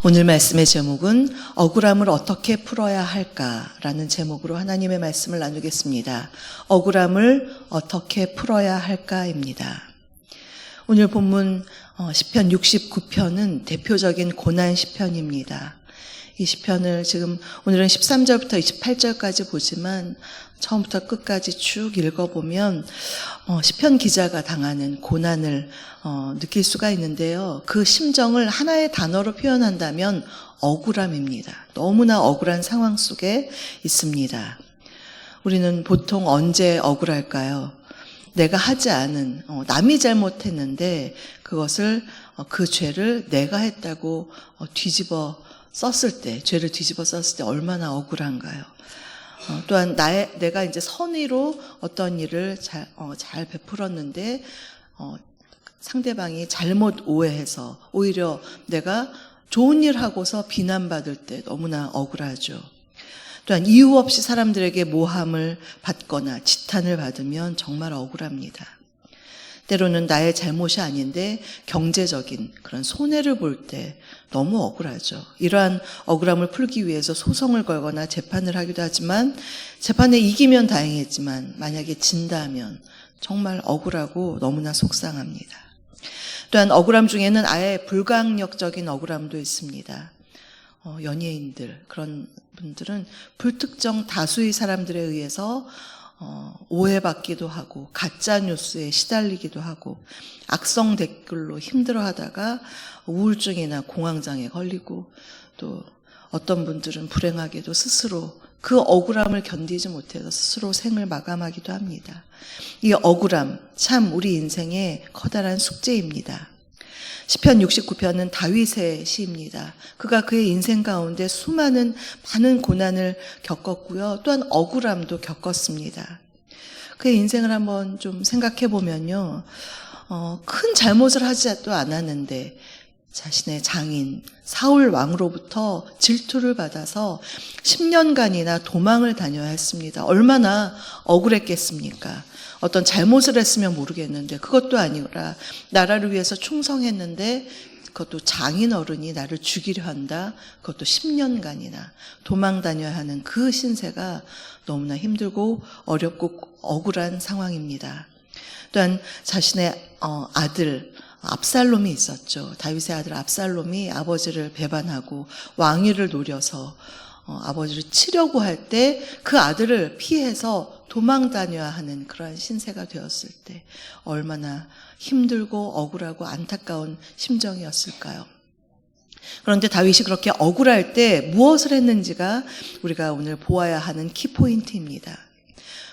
오늘 말씀의 제목은 억울함을 어떻게 풀어야 할까라는 제목으로 하나님의 말씀을 나누겠습니다. 억울함을 어떻게 풀어야 할까입니다. 오늘 본문 시편 69편은 대표적인 고난 시편입니다. 이 시편을 지금 오늘은 13절부터 28절까지 보지만 처음부터 끝까지 쭉 읽어보면 시편 기자가 당하는 고난을 느낄 수가 있는데요. 그 심정을 하나의 단어로 표현한다면 억울함입니다. 너무나 억울한 상황 속에 있습니다. 우리는 보통 언제 억울할까요? 내가 하지 않은, 남이 잘못했는데 그것을 그 죄를 내가 했다고 죄를 뒤집어 썼을 때 얼마나 억울한가요? 또한 내가 이제 선의로 어떤 일을 잘 베풀었는데 상대방이 잘못 오해해서 오히려 내가 좋은 일 하고서 비난받을 때 너무나 억울하죠. 또한 이유 없이 사람들에게 모함을 받거나 지탄을 받으면 정말 억울합니다. 때로는 나의 잘못이 아닌데 경제적인 그런 손해를 볼 때 너무 억울하죠. 이러한 억울함을 풀기 위해서 소송을 걸거나 재판을 하기도 하지만 재판에 이기면 다행이지만 만약에 진다면 정말 억울하고 너무나 속상합니다. 또한 억울함 중에는 아예 불가항력적인 억울함도 있습니다. 연예인들, 그런 분들은 불특정 다수의 사람들에 의해서 오해받기도 하고 가짜 뉴스에 시달리기도 하고 악성 댓글로 힘들어하다가 우울증이나 공황장애 걸리고 또 어떤 분들은 불행하게도 스스로 그 억울함을 견디지 못해서 스스로 생을 마감하기도 합니다. 이 억울함 참 우리 인생의 커다란 숙제입니다. 시편 69편은 다윗의 시입니다. 그가 그의 인생 가운데 많은 고난을 겪었고요. 또한 억울함도 겪었습니다. 그의 인생을 한번 좀 생각해 보면요. 큰 잘못을 하지도 않았는데 자신의 장인 사울 왕으로부터 질투를 받아서 10년간이나 도망을 다녀야 했습니다. 얼마나 억울했겠습니까? 어떤 잘못을 했으면 모르겠는데 그것도 아니라 나라를 위해서 충성했는데 그것도 장인 어른이 나를 죽이려 한다. 그것도 10년간이나 도망 다녀야 하는 그 신세가 너무나 힘들고 어렵고 억울한 상황입니다. 또한 자신의 아들 압살롬이 있었죠. 다윗의 아들 압살롬이 아버지를 배반하고 왕위를 노려서 아버지를 치려고 할 때 그 아들을 피해서 도망 다녀야 하는 그러한 신세가 되었을 때 얼마나 힘들고 억울하고 안타까운 심정이었을까요? 그런데 다윗이 그렇게 억울할 때 무엇을 했는지가 우리가 오늘 보아야 하는 키포인트입니다.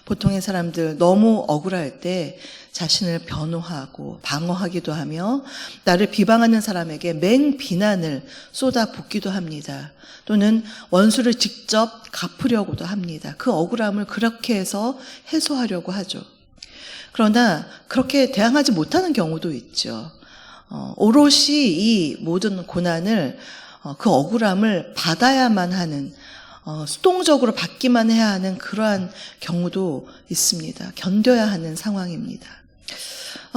보통의 사람들 너무 억울할 때 자신을 변호하고 방어하기도 하며 나를 비방하는 사람에게 맹비난을 쏟아붓기도 합니다. 또는 원수를 직접 갚으려고도 합니다. 그 억울함을 그렇게 해서 해소하려고 하죠. 그러나 그렇게 대항하지 못하는 경우도 있죠. 오롯이 이 모든 고난을 그 억울함을 받아야만 하는 수동적으로 받기만 해야 하는 그러한 경우도 있습니다. 견뎌야 하는 상황입니다.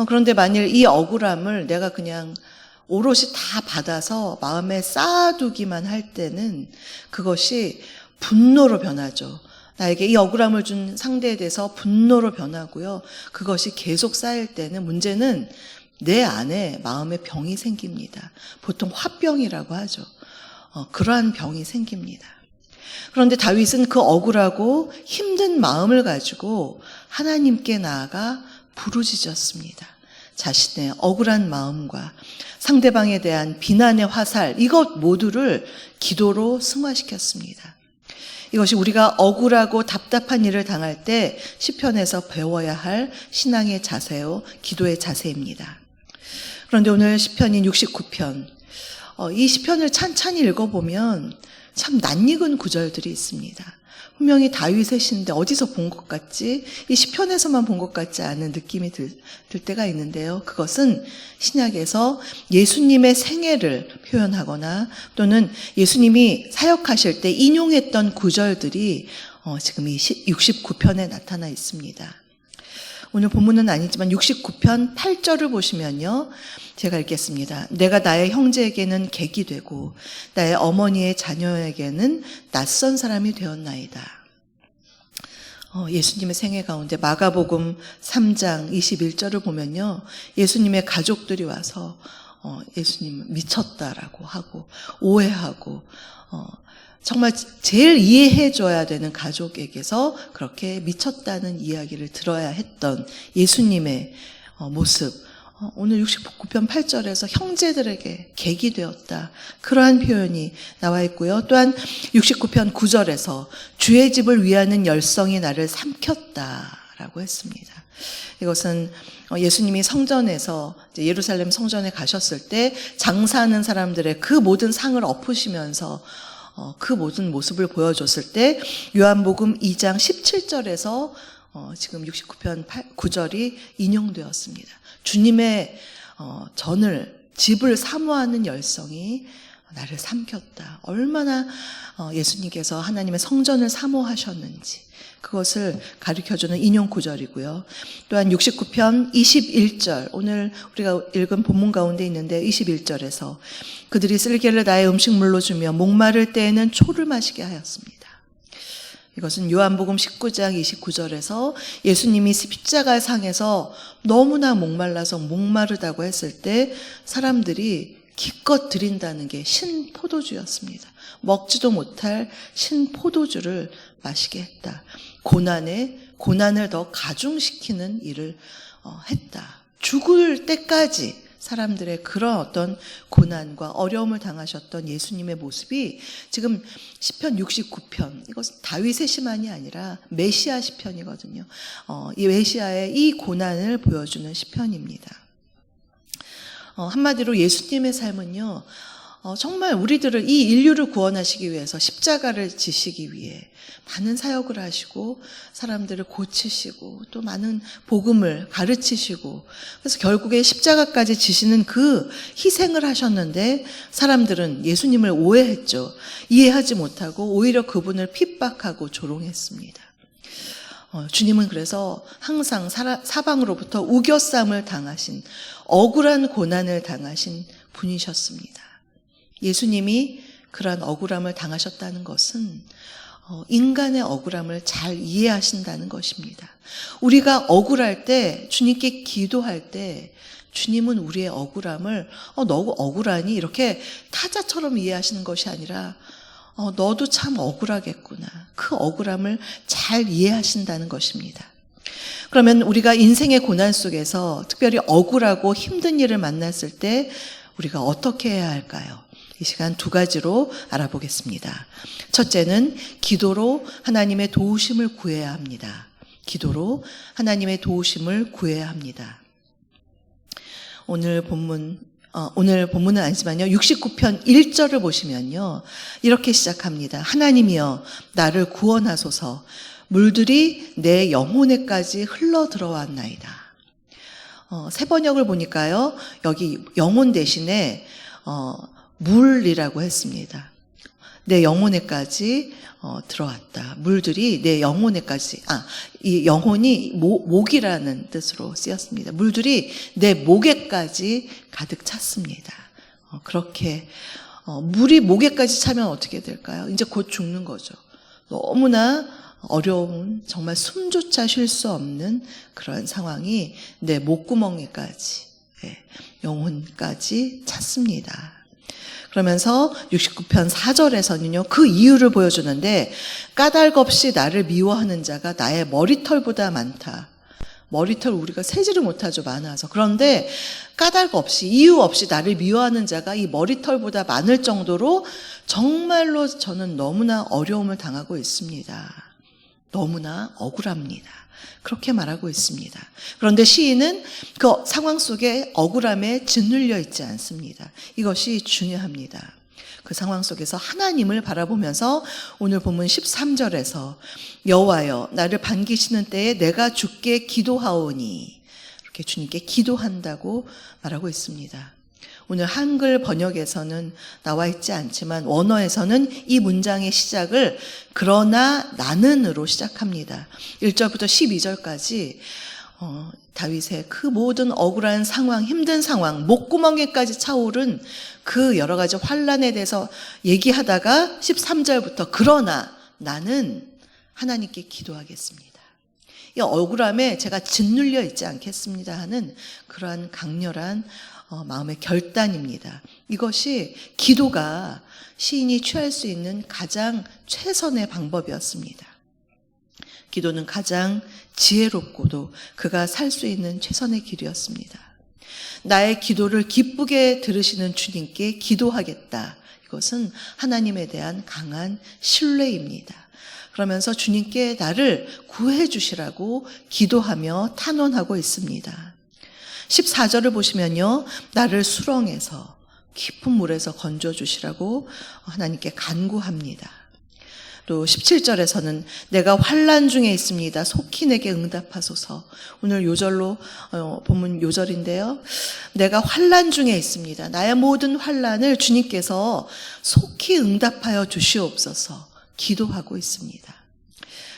그런데 만일 이 억울함을 내가 그냥 오롯이 다 받아서 마음에 쌓아두기만 할 때는 그것이 분노로 변하죠. 나에게 이 억울함을 준 상대에 대해서 분노로 변하고요. 그것이 계속 쌓일 때는 문제는 내 안에 마음의 병이 생깁니다. 보통 화병이라고 하죠. 그러한 병이 생깁니다. 그런데 다윗은 그 억울하고 힘든 마음을 가지고 하나님께 나아가 부르짖었습니다. 자신의 억울한 마음과 상대방에 대한 비난의 화살, 이것 모두를 기도로 승화시켰습니다. 이것이 우리가 억울하고 답답한 일을 당할 때 시편에서 배워야 할 신앙의 자세요, 기도의 자세입니다. 그런데 오늘 시편인 69편, 이 시편을 찬찬히 읽어보면 참 낯익은 구절들이 있습니다. 분명히 다윗의 시인데 어디서 본 것 같지? 이 시편에서만 본 것 같지 않은 느낌이 들 때가 있는데요. 그것은 신약에서 예수님의 생애를 표현하거나 또는 예수님이 사역하실 때 인용했던 구절들이 지금 이 69편에 나타나 있습니다. 오늘 본문은 아니지만 69편 8절을 보시면요. 제가 읽겠습니다. 내가 나의 형제에게는 객이 되고 나의 어머니의 자녀에게는 낯선 사람이 되었나이다. 예수님의 생애 가운데 마가복음 3장 21절을 보면요. 예수님의 가족들이 와서 예수님 미쳤다라고 하고 오해하고 정말 제일 이해해줘야 되는 가족에게서 그렇게 미쳤다는 이야기를 들어야 했던 예수님의 모습. 오늘 69편 8절에서 형제들에게 객이 되었다. 그러한 표현이 나와 있고요. 또한 69편 9절에서 주의 집을 위하는 열성이 나를 삼켰다라고 했습니다. 이것은 예수님이 성전에서 예루살렘 성전에 가셨을 때 장사하는 사람들의 그 모든 상을 엎으시면서 그 모든 모습을 보여줬을 때 요한복음 2장 17절에서 지금 69편 9절이 인용되었습니다. 주님의 집을 사모하는 열성이 나를 삼켰다. 얼마나 예수님께서 하나님의 성전을 사모하셨는지 그것을 가르쳐주는 인용 구절이고요. 또한 69편 21절, 오늘 우리가 읽은 본문 가운데 있는데 21절에서 그들이 쓸개를 나의 음식물로 주며 목마를 때에는 초를 마시게 하였습니다. 이것은 요한복음 19장 29절에서 예수님이 십자가상에서 너무나 목말라서 목마르다고 했을 때 사람들이 기껏 드린다는 게 신포도주였습니다. 먹지도 못할 신포도주를 마시게 했다. 고난을 더 가중시키는 일을 했다. 죽을 때까지 사람들의 그런 어떤 고난과 어려움을 당하셨던 예수님의 모습이 지금 시편 69편, 이것은 다윗의 시만이 아니라 메시아 시편이거든요. 이 메시아의 이 고난을 보여주는 시편입니다. 한마디로 예수님의 삶은요, 정말 우리들을, 이 인류를 구원하시기 위해서 십자가를 지시기 위해 많은 사역을 하시고 사람들을 고치시고 또 많은 복음을 가르치시고 그래서 결국에 십자가까지 지시는 그 희생을 하셨는데 사람들은 예수님을 오해했죠. 이해하지 못하고 오히려 그분을 핍박하고 조롱했습니다. 주님은 그래서 항상 사방으로부터 우겨쌈을 당하신, 억울한 고난을 당하신 분이셨습니다. 예수님이 그러한 억울함을 당하셨다는 것은 인간의 억울함을 잘 이해하신다는 것입니다. 우리가 억울할 때, 주님께 기도할 때 주님은 우리의 억울함을 너 억울하니? 이렇게 타자처럼 이해하시는 것이 아니라 너도 참 억울하겠구나. 그 억울함을 잘 이해하신다는 것입니다. 그러면 우리가 인생의 고난 속에서 특별히 억울하고 힘든 일을 만났을 때 우리가 어떻게 해야 할까요? 이 시간 두 가지로 알아보겠습니다. 첫째는 기도로 하나님의 도우심을 구해야 합니다. 기도로 하나님의 도우심을 구해야 합니다. 오늘 본문은 아니지만요. 69편 1절을 보시면요. 이렇게 시작합니다. 하나님이여 나를 구원하소서. 물들이 내 영혼에까지 흘러 들어왔나이다. 새 번역을 보니까요. 여기 영혼 대신에 물이라고 했습니다. 내 영혼에까지 들어왔다. 물들이 내 영혼에까지, 이 영혼이 목이라는 뜻으로 쓰였습니다. 물들이 내 목에까지 가득 찼습니다. 그렇게 물이 목에까지 차면 어떻게 될까요? 이제 곧 죽는 거죠. 너무나 어려운, 정말 숨조차 쉴 수 없는 그런 상황이 내 목구멍에까지, 영혼까지 찼습니다. 그러면서 69편 4절에서는요, 그 이유를 보여주는데, 까닭 없이 나를 미워하는 자가 나의 머리털보다 많다. 머리털 우리가 세지를 못하죠, 많아서. 그런데 까닭 없이, 이유 없이 나를 미워하는 자가 이 머리털보다 많을 정도로 정말로 저는 너무나 어려움을 당하고 있습니다. 너무나 억울합니다. 그렇게 말하고 있습니다. 그런데 시인은 그 상황 속에 억울함에 짓눌려 있지 않습니다. 이것이 중요합니다. 그 상황 속에서 하나님을 바라보면서 오늘 본문 13절에서 여호와여 나를 반기시는 때에 내가 주께 기도하오니, 이렇게 주님께 기도한다고 말하고 있습니다. 오늘 한글 번역에서는 나와 있지 않지만 원어에서는 이 문장의 시작을 그러나 나는으로 시작합니다. 1절부터 12절까지 다윗의 그 모든 억울한 상황, 힘든 상황, 목구멍에까지 차오른 그 여러 가지 환난에 대해서 얘기하다가 13절부터 그러나 나는 하나님께 기도하겠습니다. 이 억울함에 제가 짓눌려 있지 않겠습니다 하는 그러한 강렬한 마음의 결단입니다. 이것이 기도가 시인이 취할 수 있는 가장 최선의 방법이었습니다. 기도는 가장 지혜롭고도 그가 살 수 있는 최선의 길이었습니다. 나의 기도를 기쁘게 들으시는 주님께 기도하겠다. 이것은 하나님에 대한 강한 신뢰입니다. 그러면서 주님께 나를 구해 주시라고 기도하며 탄원하고 있습니다. 14절을 보시면요. 나를 수렁에서 깊은 물에서 건져 주시라고 하나님께 간구합니다. 또 17절에서는 내가 환난 중에 있습니다. 속히 내게 응답하소서. 오늘 요절로 본문 요절인데요. 내가 환난 중에 있습니다. 나의 모든 환난을 주님께서 속히 응답하여 주시옵소서 기도하고 있습니다.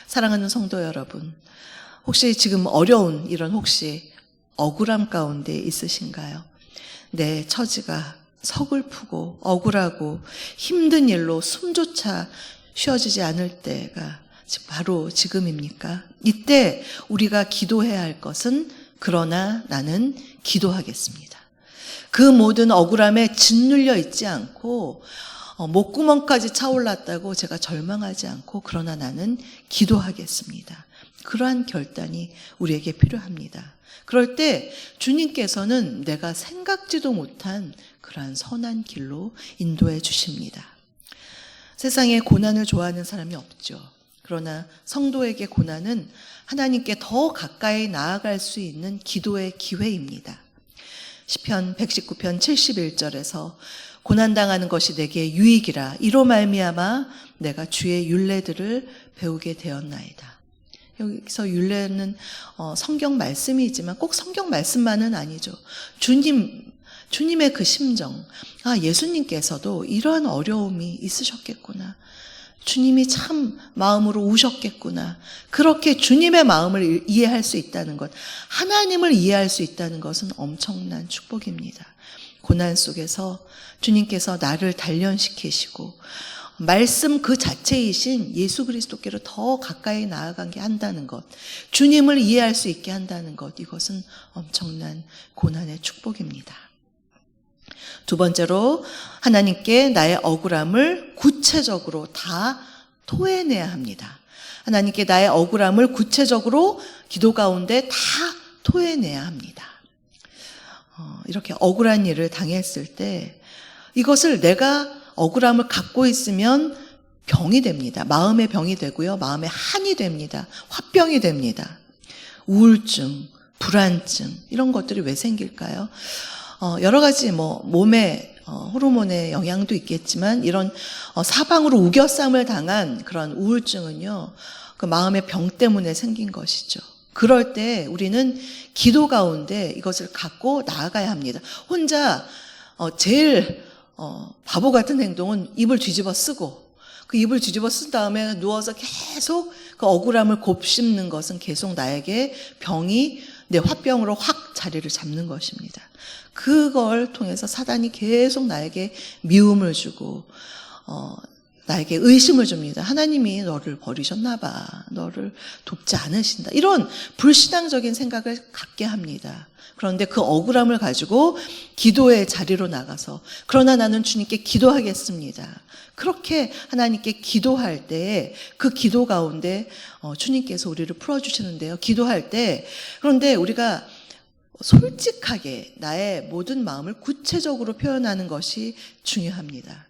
사랑하는 성도 여러분, 혹시 지금 어려운 이런 혹시 억울함 가운데 있으신가요? 내 처지가 서글프고 억울하고 힘든 일로 숨조차 쉬어지지 않을 때가 바로 지금입니까? 이때 우리가 기도해야 할 것은 그러나 나는 기도하겠습니다. 그 모든 억울함에 짓눌려 있지 않고 목구멍까지 차올랐다고 제가 절망하지 않고 그러나 나는 기도하겠습니다. 그러한 결단이 우리에게 필요합니다. 그럴 때 주님께서는 내가 생각지도 못한 그러한 선한 길로 인도해 주십니다. 세상에 고난을 좋아하는 사람이 없죠. 그러나 성도에게 고난은 하나님께 더 가까이 나아갈 수 있는 기도의 기회입니다. 시편 119편 71절에서 고난당하는 것이 내게 유익이라 이로 말미암아 내가 주의 율례들을 배우게 되었나이다. 여기서 율례는 성경 말씀이지만 꼭 성경 말씀만은 아니죠. 주님의 그 심정, 예수님께서도 이러한 어려움이 있으셨겠구나. 주님이 참 마음으로 우셨겠구나. 그렇게 주님의 마음을 이해할 수 있다는 것, 하나님을 이해할 수 있다는 것은 엄청난 축복입니다. 고난 속에서 주님께서 나를 단련시키시고 말씀 그 자체이신 예수 그리스도께로 더 가까이 나아가게 한다는 것, 주님을 이해할 수 있게 한다는 것, 이것은 엄청난 고난의 축복입니다. 두 번째로 하나님께 나의 억울함을 구체적으로 다 토해내야 합니다. 하나님께 나의 억울함을 구체적으로 기도 가운데 다 토해내야 합니다. 이렇게 억울한 일을 당했을 때 이것을 내가 억울함을 갖고 있으면 병이 됩니다. 마음의 병이 되고요. 마음의 한이 됩니다. 화병이 됩니다. 우울증, 불안증 이런 것들이 왜 생길까요? 여러 가지 몸의 호르몬의 영향도 있겠지만 이런 사방으로 우겨쌈을 당한 그런 우울증은요. 그 마음의 병 때문에 생긴 것이죠. 그럴 때 우리는 기도 가운데 이것을 갖고 나아가야 합니다. 혼자 제일 바보 같은 행동은 입을 뒤집어 쓰고 그 입을 뒤집어 쓴 다음에 누워서 계속 그 억울함을 곱씹는 것은 계속 나에게 병이 내 화병으로 확 자리를 잡는 것입니다. 그걸 통해서 사단이 계속 나에게 미움을 주고 나에게 의심을 줍니다. 하나님이 너를 버리셨나 봐. 너를 돕지 않으신다. 이런 불신앙적인 생각을 갖게 합니다. 그런데 그 억울함을 가지고 기도의 자리로 나가서 그러나 나는 주님께 기도하겠습니다. 그렇게 하나님께 기도할 때 그 기도 가운데 주님께서 우리를 풀어주시는데요. 기도할 때 그런데 우리가 솔직하게 나의 모든 마음을 구체적으로 표현하는 것이 중요합니다.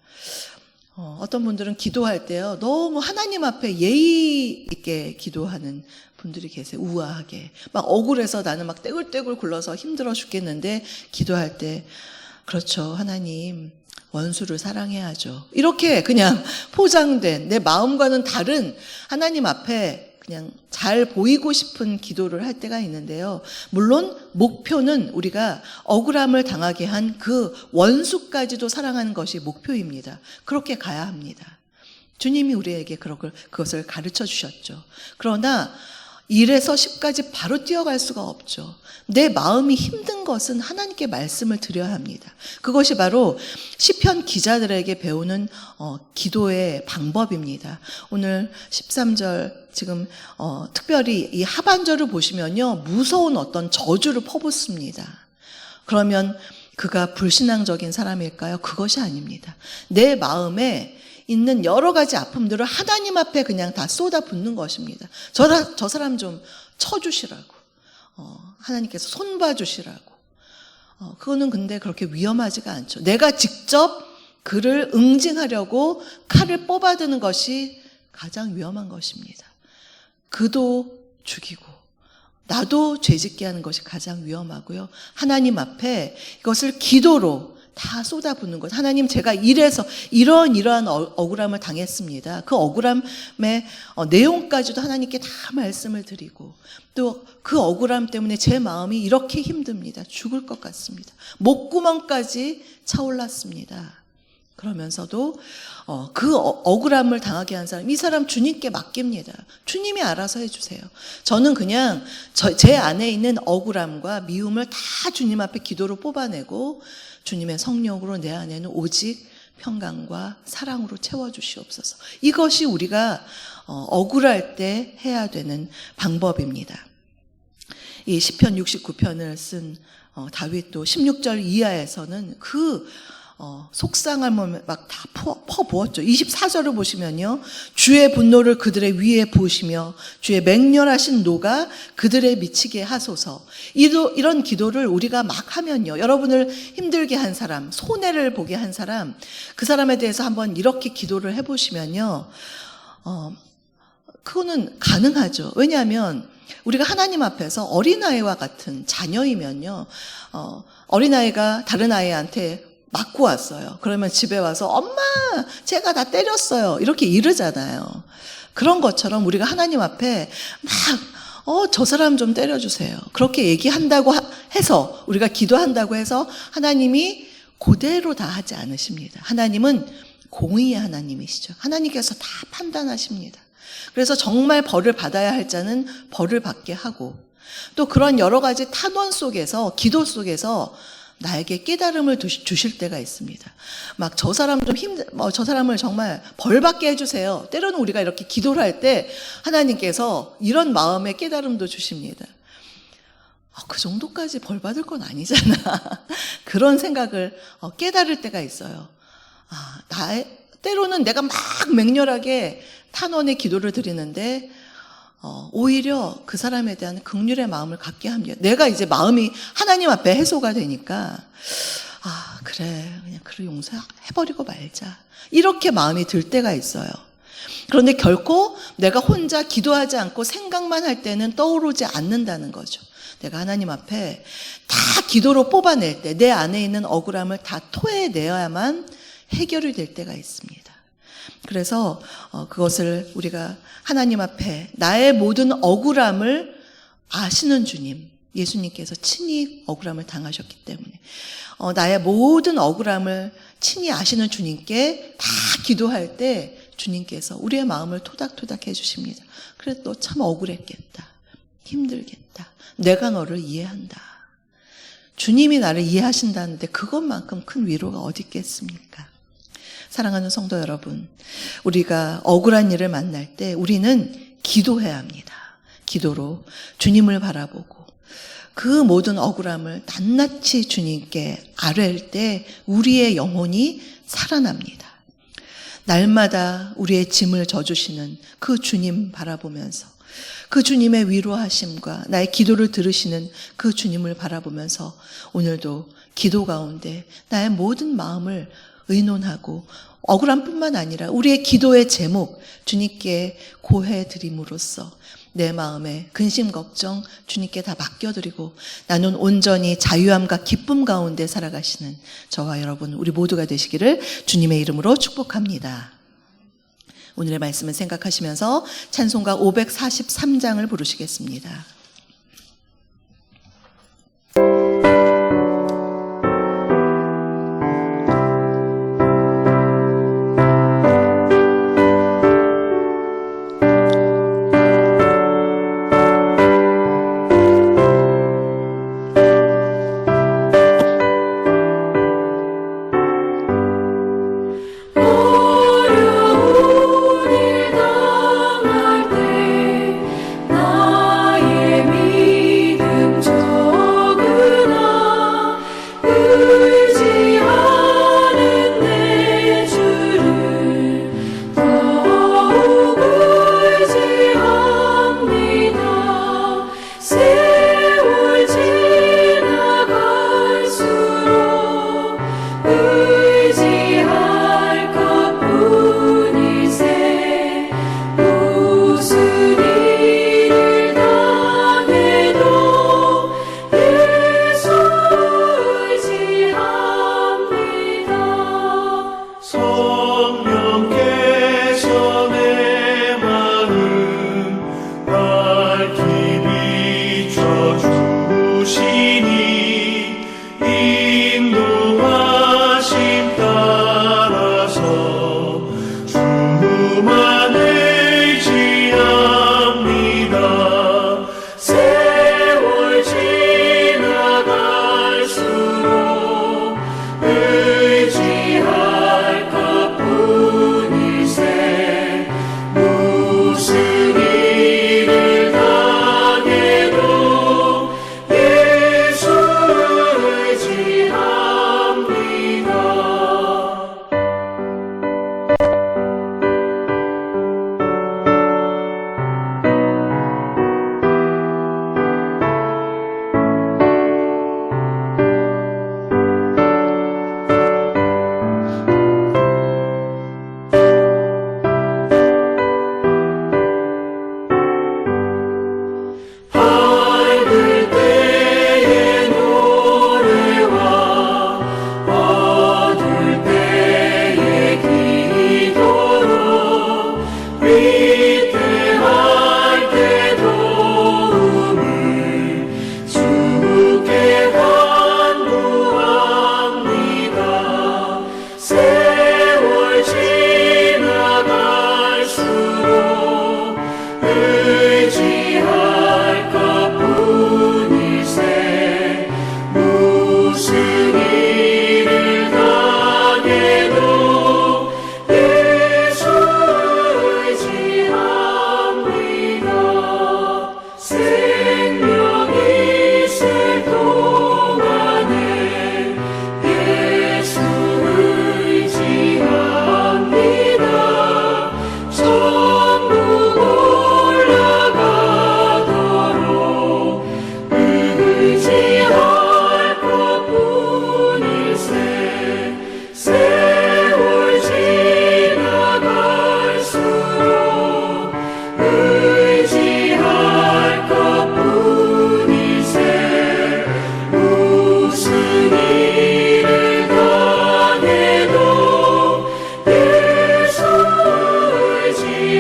어떤 분들은 기도할 때요 너무 하나님 앞에 예의 있게 기도하는 분들이 계세요. 우아하게 막 억울해서 나는 막 떼굴떼굴 굴러서 힘들어 죽겠는데 기도할 때 그렇죠 하나님 원수를 사랑해야죠. 이렇게 그냥 포장된 내 마음과는 다른 하나님 앞에 그냥 잘 보이고 싶은 기도를 할 때가 있는데요. 물론 목표는 우리가 억울함을 당하게 한 그 원수까지도 사랑하는 것이 목표입니다. 그렇게 가야 합니다. 주님이 우리에게 그것을 가르쳐 주셨죠. 그러나 1에서 10까지 바로 뛰어갈 수가 없죠. 내 마음이 힘든 것은 하나님께 말씀을 드려야 합니다. 그것이 바로 시편 기자들에게 배우는 기도의 방법입니다. 오늘 13절 지금 특별히 이 하반절을 보시면요, 무서운 어떤 저주를 퍼붓습니다. 그러면 그가 불신앙적인 사람일까요? 그것이 아닙니다. 내 마음에 있는 여러 가지 아픔들을 하나님 앞에 그냥 다 쏟아붓는 것입니다. 저 사람 좀 쳐주시라고, 하나님께서 손봐주시라고. 그거는 근데 그렇게 위험하지가 않죠. 내가 직접 그를 응징하려고 칼을 뽑아드는 것이 가장 위험한 것입니다. 그도 죽이고 나도 죄짓게 하는 것이 가장 위험하고요. 하나님 앞에 이것을 기도로 다 쏟아붓는 것. 하나님, 제가 이래서 이러한 억울함을 당했습니다. 그 억울함의 내용까지도 하나님께 다 말씀을 드리고, 또 그 억울함 때문에 제 마음이 이렇게 힘듭니다. 죽을 것 같습니다. 목구멍까지 차올랐습니다. 그러면서도 그 억울함을 당하게 한 사람, 이 사람 주님께 맡깁니다. 주님이 알아서 해주세요. 저는 그냥 제 안에 있는 억울함과 미움을 다 주님 앞에 기도로 뽑아내고 주님의 성령으로 내 안에는 오직 평강과 사랑으로 채워주시옵소서. 이것이 우리가 억울할 때 해야 되는 방법입니다. 이 시편 69편을 쓴 다윗도 16절 이하에서는 그 속상함을 막 다 퍼부었죠. 24절을 보시면요, 주의 분노를 그들의 위에 부으시며 주의 맹렬하신 노가 그들에 미치게 하소서. 이런 기도를 우리가 막 하면요, 여러분을 힘들게 한 사람, 손해를 보게 한 사람, 그 사람에 대해서 한번 이렇게 기도를 해보시면요, 그거는 가능하죠. 왜냐하면 우리가 하나님 앞에서 어린아이와 같은 자녀이면요, 어린아이가 다른 아이한테 맞고 왔어요. 그러면 집에 와서 엄마, 제가 다 때렸어요, 이렇게 이르잖아요. 그런 것처럼 우리가 하나님 앞에 막 저 사람 좀 때려주세요, 그렇게 얘기한다고 해서, 우리가 기도한다고 해서 하나님이 그대로 다 하지 않으십니다. 하나님은 공의의 하나님이시죠. 하나님께서 다 판단하십니다. 그래서 정말 벌을 받아야 할 자는 벌을 받게 하고, 또 그런 여러 가지 탄원 속에서, 기도 속에서 나에게 깨달음을 주실 때가 있습니다. 막 저 사람 좀 저 사람을 정말 벌 받게 해주세요. 때로는 우리가 이렇게 기도를 할 때 하나님께서 이런 마음의 깨달음도 주십니다. 그 정도까지 벌 받을 건 아니잖아. 그런 생각을 깨달을 때가 있어요. 때로는 내가 막 맹렬하게 탄원의 기도를 드리는데 오히려 그 사람에 대한 긍휼의 마음을 갖게 합니다. 내가 이제 마음이 하나님 앞에 해소가 되니까 그래, 그냥 용서해버리고 말자, 이렇게 마음이 들 때가 있어요. 그런데 결코 내가 혼자 기도하지 않고 생각만 할 때는 떠오르지 않는다는 거죠. 내가 하나님 앞에 다 기도로 뽑아낼 때 내 안에 있는 억울함을 다 토해내야만 해결이 될 때가 있습니다. 그래서 그것을 우리가 하나님 앞에 나의 모든 억울함을 아시는 주님, 예수님께서 친히 억울함을 당하셨기 때문에 나의 모든 억울함을 친히 아시는 주님께 다 기도할 때 주님께서 우리의 마음을 토닥토닥 해주십니다. 그래, 너 참 억울했겠다, 힘들겠다, 내가 너를 이해한다. 주님이 나를 이해하신다는데 그것만큼 큰 위로가 어디 있겠습니까? 사랑하는 성도 여러분, 우리가 억울한 일을 만날 때 우리는 기도해야 합니다. 기도로 주님을 바라보고 그 모든 억울함을 낱낱이 주님께 아뢰일 때 우리의 영혼이 살아납니다. 날마다 우리의 짐을 져주시는 그 주님 바라보면서, 그 주님의 위로하심과 나의 기도를 들으시는 그 주님을 바라보면서 오늘도 기도 가운데 나의 모든 마음을 의논하고, 억울함뿐만 아니라 우리의 기도의 제목 주님께 고해드림으로써 내 마음의 근심 걱정 주님께 다 맡겨드리고 나는 온전히 자유함과 기쁨 가운데 살아가시는 저와 여러분, 우리 모두가 되시기를 주님의 이름으로 축복합니다. 오늘의 말씀을 생각하시면서 찬송가 543장을 부르시겠습니다. 주만 의지합니다. 세월 지나갈수록 의지할 것뿐일세. 무슨 일을 당해도 예수 의지합니다. 밝을 때의 노래와 어두울 때의 기도로 위태할 때 도움을 주께 간구합니다. 세월 지나갈수록 의지할 것뿐일세. 무슨 일을 당해도 예수 의지합니다. 생명이 있을 동안에 예수 의지합니다. 천국 올라가도록 의지할 것뿐일세. 세월 지나갈수록 의지할 것뿐일세. 무슨 일을 당해도 예수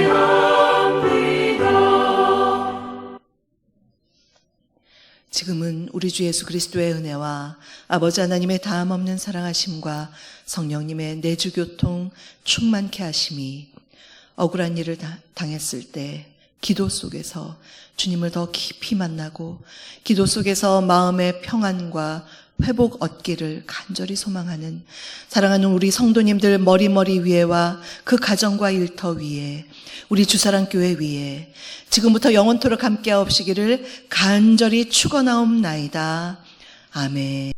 의지합니다. 지금은 우리 주 예수 그리스도의 은혜와 아버지 하나님의 다함없는 사랑하심과 성령님의 내주교통 충만케 하심이 억울한 일을 당했을 때 기도 속에서 주님을 더 깊이 만나고 기도 속에서 마음의 평안과 회복 얻기를 간절히 소망하는 사랑하는 우리 성도님들 머리 위에와 그 가정과 일터 위에 우리 주사랑교회 위에 지금부터 영원토록 함께하옵시기를 간절히 축원하옵나이다. 아멘.